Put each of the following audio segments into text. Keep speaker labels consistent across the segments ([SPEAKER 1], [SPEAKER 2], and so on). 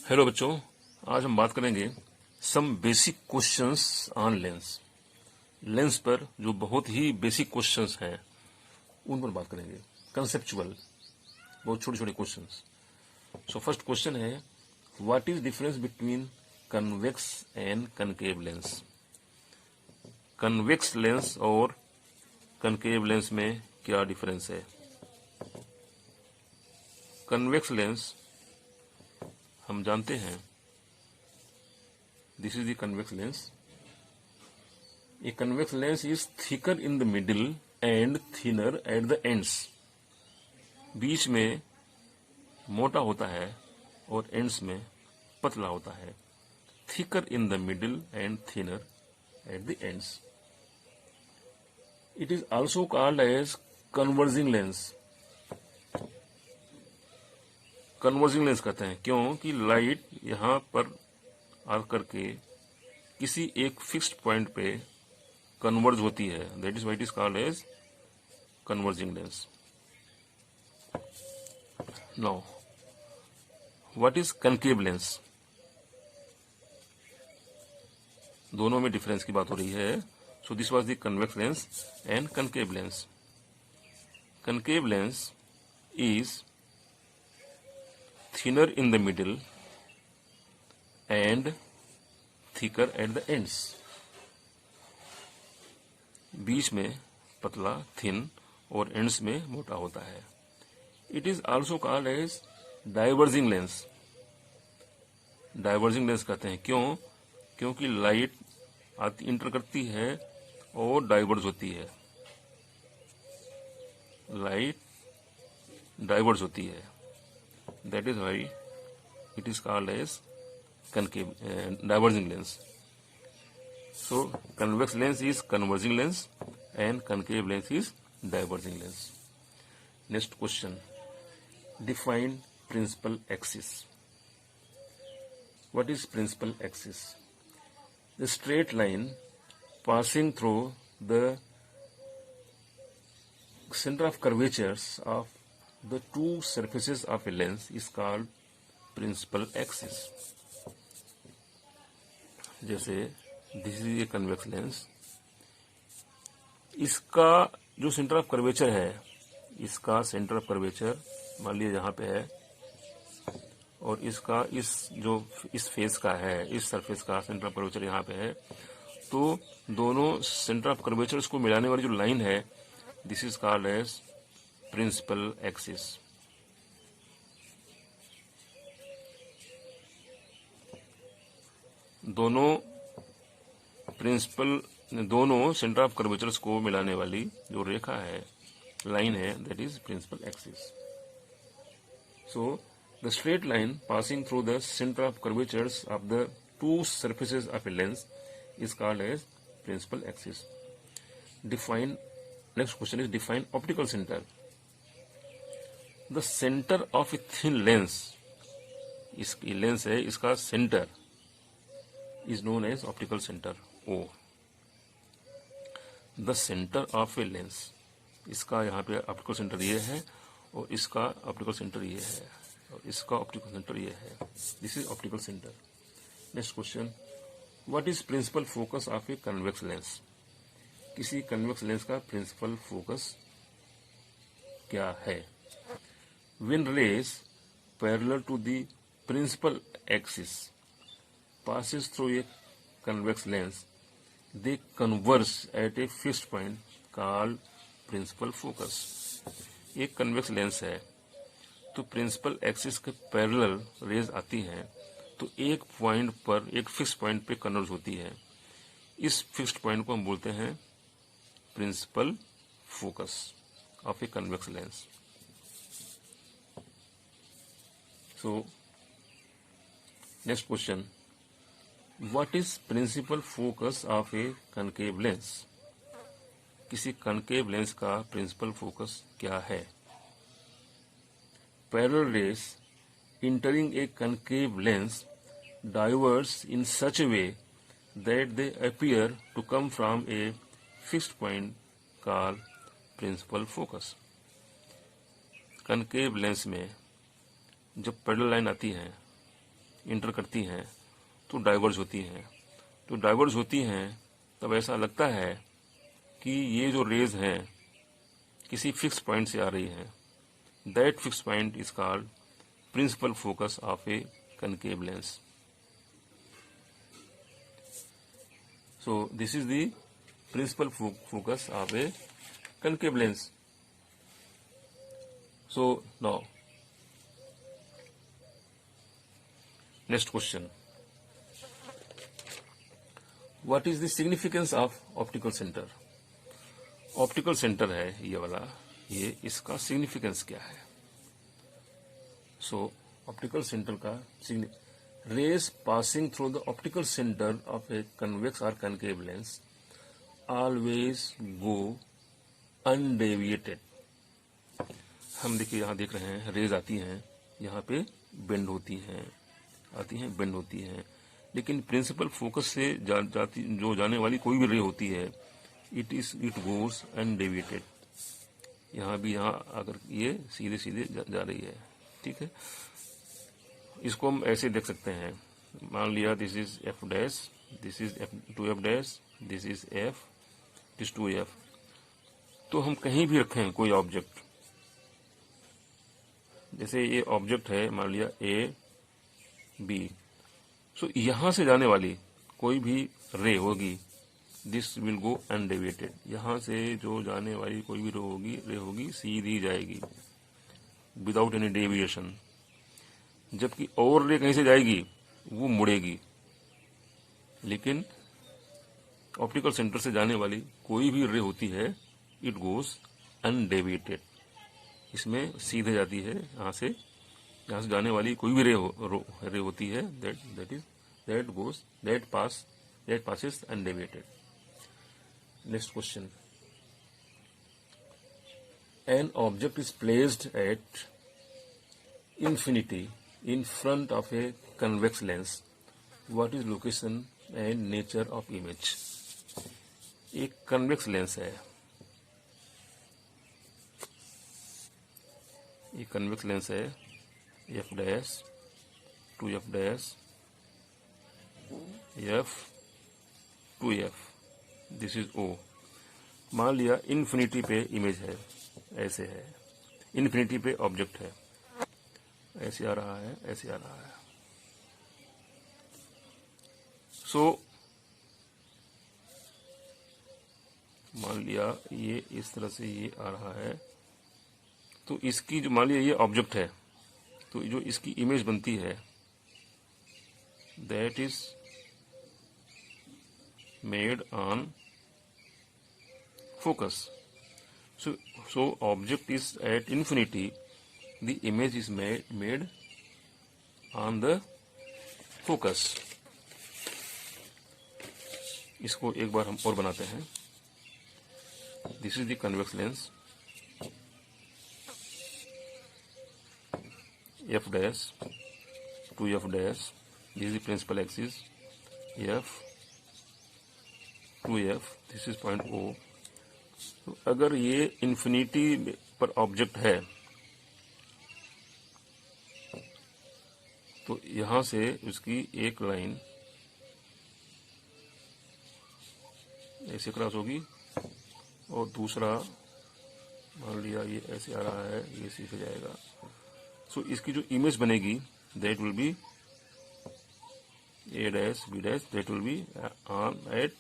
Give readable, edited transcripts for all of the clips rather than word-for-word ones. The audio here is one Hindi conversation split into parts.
[SPEAKER 1] हेलो बच्चों, आज हम बात करेंगे some basic questions on lens. Lens पर जो बहुत ही बेसिक क्वेश्चंस हैं उन पर बात करेंगे। कंसेप्चुअल, बहुत छोटे छोटे क्वेश्चंस। सो फर्स्ट क्वेश्चन है, what is difference between convex and concave lens. Convex lens और कनकेव लेंस में क्या डिफरेंस है। कन्वेक्स लेंस हम जानते हैं, this is the convex lens. A convex lens is thicker in the middle and thinner at the ends. बीच में मोटा होता है और ends में पतला होता है। Thicker in the middle and thinner at the ends. It is also called as converging lens. Converging lens कहते हैं क्योंकि लाइट यहाँ पर आकर के किसी एक फिक्स्ड पॉइंट पे कन्वर्ज होती है। That is what is called as converging lens. Now what is concave lens. दोनों में डिफरेंस की बात हो रही है। So this was the convex lens and concave lens. Concave lens is thinner in the middle and thicker at the ends. बीच में पतला थिन और एंड्स में मोटा होता है। It is also called as diverging lens. Diverging lens कहते हैं क्योंकि लाइट इंटर करती है और डाइवर्ज होती है। लाइट डाइवर्ज होती है, that is why it is called as concave diverging lens. So convex lens is converging lens and concave lens is diverging lens. Next question, define principal axis. What is principal axis? The straight line passing through the center of curvatures of the two surfaces of a lens is called principal axis. जैसे this is a convex lens, इसका जो सेंटर ऑफ कर्वेचर है, इसका सेंटर ऑफ कर्वेचर मान लीजिए यहाँ पे है और इसका इस फेस का है, इस सरफेस का सेंटर ऑफ कर्वेचर यहाँ पे है। तो दोनों सेंटर ऑफ कर्वेचर्स को मिलाने वाली जो लाइन है, this is called as principal axis. दोनों सेंटर ऑफ कर्वेचर्स को मिलाने वाली जो रेखा है, लाइन है, that is principal axis. So the straight line passing through the centre of curvatures of the two surfaces of a lens is called as principal axis. Define, next question is define optical centre. The centre of a thin lens, इसकी लेंस है, इसका centre is known as optical center O. The center of a lens, इसका यहाँ पे ऑप्टिकल सेंटर ये है और इसका ऑप्टिकल सेंटर ये है और इसका ऑप्टिकल सेंटर ये है। This is optical centre. Next question, what is principal focus of a convex lens. किसी कन्वेक्स लेंस का प्रिंसिपल फोकस क्या है। When rays parallel to the principal axis passes through a convex lens, they converge at a fixed point called principal focus. एक convex lens है तो प्रिंसिपल एक्सिस के पैरेलल रेज आती हैं तो एक पॉइंट पर, एक फिक्स पॉइंट पे कन्वर्ज होती है। इस फिक्स्ड पॉइंट को हम बोलते हैं principal focus of a convex lens. So next question, What is principal focus of a concave lens? किसी concave lens का principal focus क्या है। Parallel rays entering a concave lens diverge in such a way that they appear to come from a fixed point called principal focus. concave lens में जब पैरेलल लाइन आती है इंटर करती हैं तो डाइवर्ज होती हैं। तो डाइवर्ज होती हैं तब ऐसा लगता है कि ये जो रेज हैं किसी फिक्स पॉइंट से आ रही हैं। That fix point is called principal focus of a concave lens. So this is the principal focus of a concave lens. So now next question, what is the significance of optical center? Optical centre है ये वाला, ये इसका सिग्निफिकेंस क्या है? सो ऑप्टिकल सेंटर का rays passing through the optical center of a convex or concave lens always go undeviated. हम देखिए यहाँ देख रहे हैं रेज आती हैं, यहाँ पे बेंड होती हैं, आती हैं बेंड होती हैं, लेकिन प्रिंसिपल फोकस से जो जाने वाली कोई भी रे होती है इट गोज अनडेविएटेड। यहाँ भी यहाँ अगर ये सीधे सीधे जा रही है, ठीक है। इसको हम ऐसे देख सकते हैं, मान लिया this is F dash, this is two F dash, this is F, this two F. तो हम कहीं भी रखें कोई ऑब्जेक्ट, जैसे ये ऑब्जेक्ट है मान लिया ए बी, सो यहां से जाने वाली कोई भी रे होगी दिस विल गो अनडेविएटेड। यहां से जो जाने वाली कोई भी रे होगी सीधी जाएगी विदाउट एनी डेविएशन, जबकि और रे कहीं से जाएगी वो मुड़ेगी। लेकिन ऑप्टिकल सेंटर से जाने वाली कोई भी रे होती है इट गोज अनडेविएटेड, इसमें सीधे जाती है। यहाँ से जाने वाली कोई भी रे होती है that passes undeviated. Next question, an object is placed eight infinity in front of a convex lens. What is location and nature of image? एक convex lens है, एक convex lens है, f dash, 2f dash, f, 2f, this is O। मान लिया इन्फिनिटी पे इमेज है, ऐसे है, इन्फिनिटी पे ऑब्जेक्ट है, ऐसे आ रहा है, ऐसे आ रहा है। सो मान लिया ये इस तरह से ये आ रहा है, तो इसकी जो मान लिया ये ऑब्जेक्ट है, तो जो इसकी इमेज बनती है that is made on focus. So object is at infinity, the image is made on the focus। इसको एक बार हम और बनाते हैं। This is the convex lens, f dash, 2f dash, this is the principal axis, f, 2f, this is point O। तो अगर ये इंफिनिटी पर ऑब्जेक्ट है तो यहां से उसकी एक लाइन ऐसे क्रॉस होगी और दूसरा मान लिया ये ऐसे आ रहा है, ये सीधे जाएगा। सो इसकी जो इमेज बनेगी that will be A dash B dash, that will be on at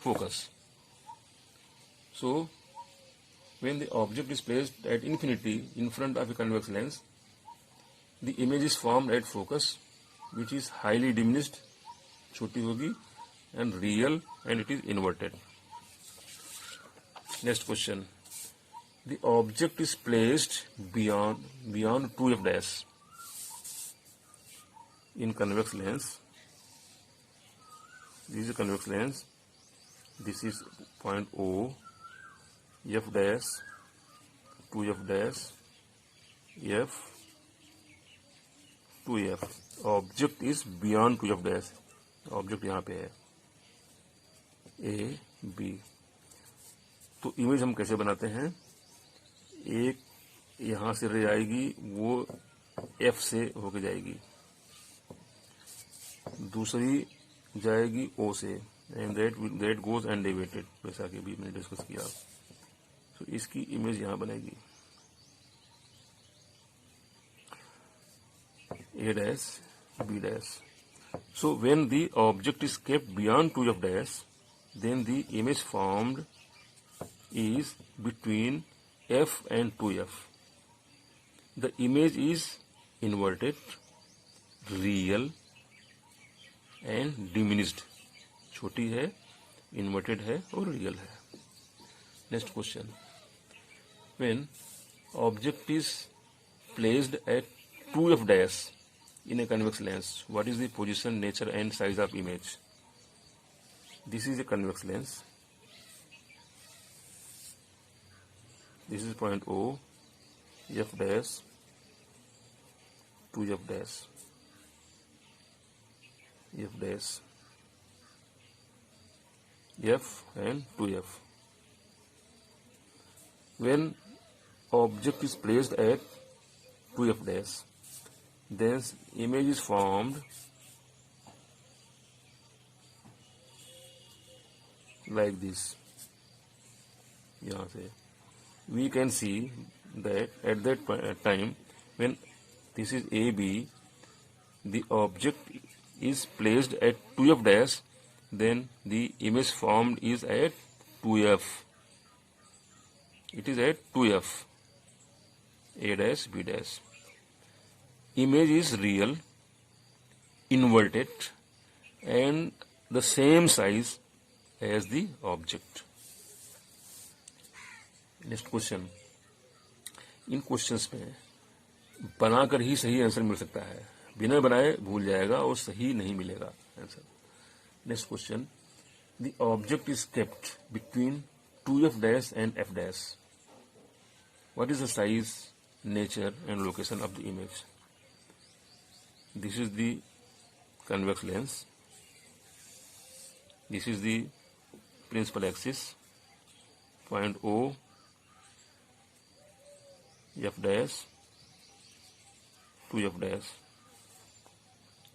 [SPEAKER 1] focus. So when the object is placed at infinity in front of a convex lens, the image is formed at focus which is highly diminished, छोटी होगी, and real and it is inverted। Next question, the object is placed beyond 2f dash in convex lens। This is a convex lens, this is point O, f dash, 2f dash, f, 2f, object is beyond 2f dash, object यहाँ पे है ए बी। तो इमेज हम कैसे बनाते हैं, एक यहां से रे आएगी वो f से होके जाएगी, दूसरी जाएगी ओ से, एंड दैट गोज अनडेविएटेड, जैसा कि अभी मैंने डिस्कस किया। तो इसकी इमेज यहां बनेगी A dash B dash. So when the object is kept beyond 2f dash, then the image formed is between f and 2f. The image is inverted, real and diminished. छोटी है, inverted है और real है. Next question. When object is placed at 2f dash in a convex lens, what is the position, nature and size of image? This is a convex lens. This is point O, f dash, 2f dash, f dash, f and 2f. When object is placed at 2f dash, then image is formed like this. यहाँ से we can see that at that time when this is AB, the object is placed at 2f dash, then the image formed is at 2f. It is at 2f, A dash B dash. Image is real, inverted and the same size as the object. Next question. In questions में बनाकर ही सही आंसर मिल सकता है, बिना बनाए भूल जाएगा और सही नहीं मिलेगा answer. Next question. The object is kept between 2f dash and f dash. What is the size, nature and location of the image? This is the convex lens. This is the principal axis. Point O, f dash, 2f dash,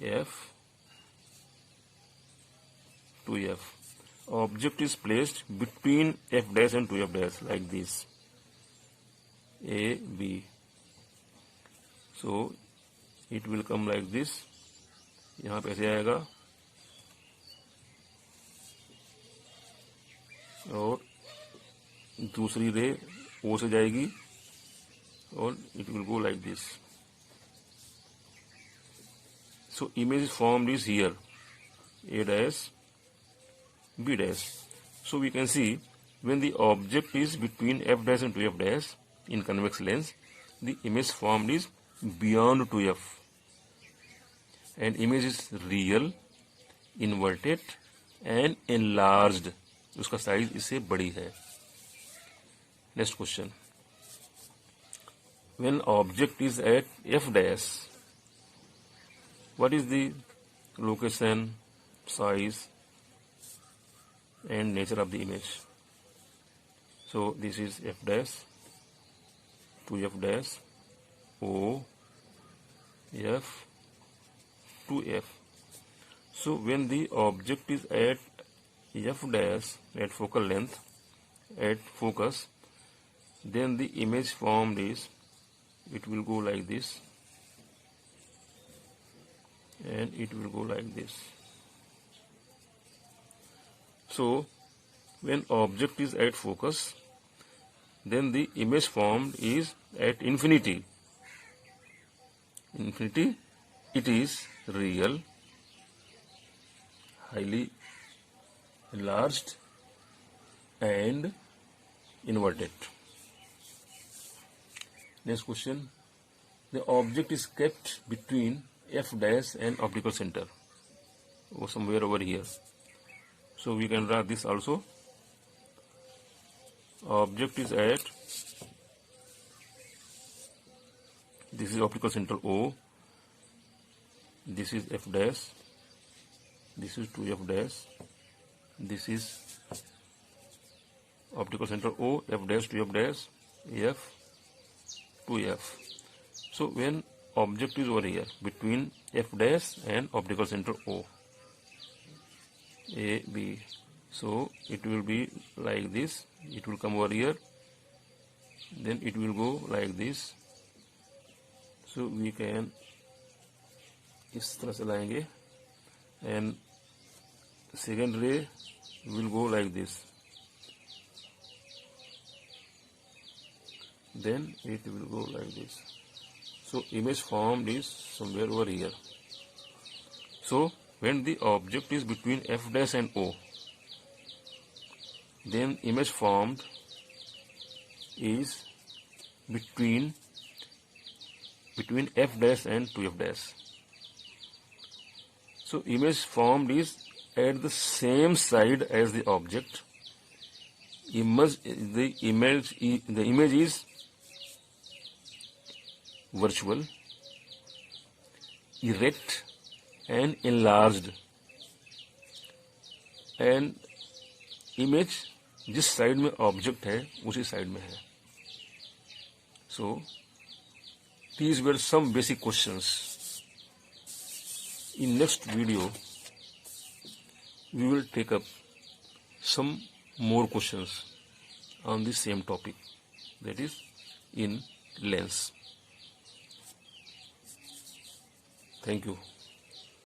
[SPEAKER 1] f, 2f. Object is placed between f dash and 2f dash like this. A, B. So it will come like this. यहाँ पे ऐसे आएगा और दूसरी रे O से जाएगी और it will go like this. So image formed is here, A dash, B dash. So we can see when the object is between f dash and 2f dash in convex lens, the image formed is beyond 2f and image is real, inverted and enlarged. उसका साइज इससे बड़ी है. Next question. When object is at f dash, what is the location, size and nature of the image? So this is f dash, 2f dash, O, f, 2f. So when the object is at f dash at focal length, at focus, then the image formed is, it will go like this and it will go like this. So when object is at focus, then the image formed is at infinity. Infinity, it is real, highly enlarged and inverted. Next question. The object is kept between f dash and optical center, or somewhere over here. So we can draw this also. Object is at, this is optical center O, this is f dash, this is 2f dash, this is optical center O, f dash, 2f dash, f, 2f. So when object is over here between F dash and optical center O, A, B. So it will be like this. It will come over here. Then it will go like this. So we can इस तरह से लाएंगे and second ray will go like this. Then it will go like this. So image formed is somewhere over here. So when the object is between F dash and O, then image formed is between F dash and 2F dash. So image formed is at the same side as the object. The image is virtual, erect and enlarged, and image जिस साइड में ऑब्जेक्ट है उसी साइड में है. So these were some basic questions. In next video we will take up some more questions on the same topic, that is in lens. Thank you.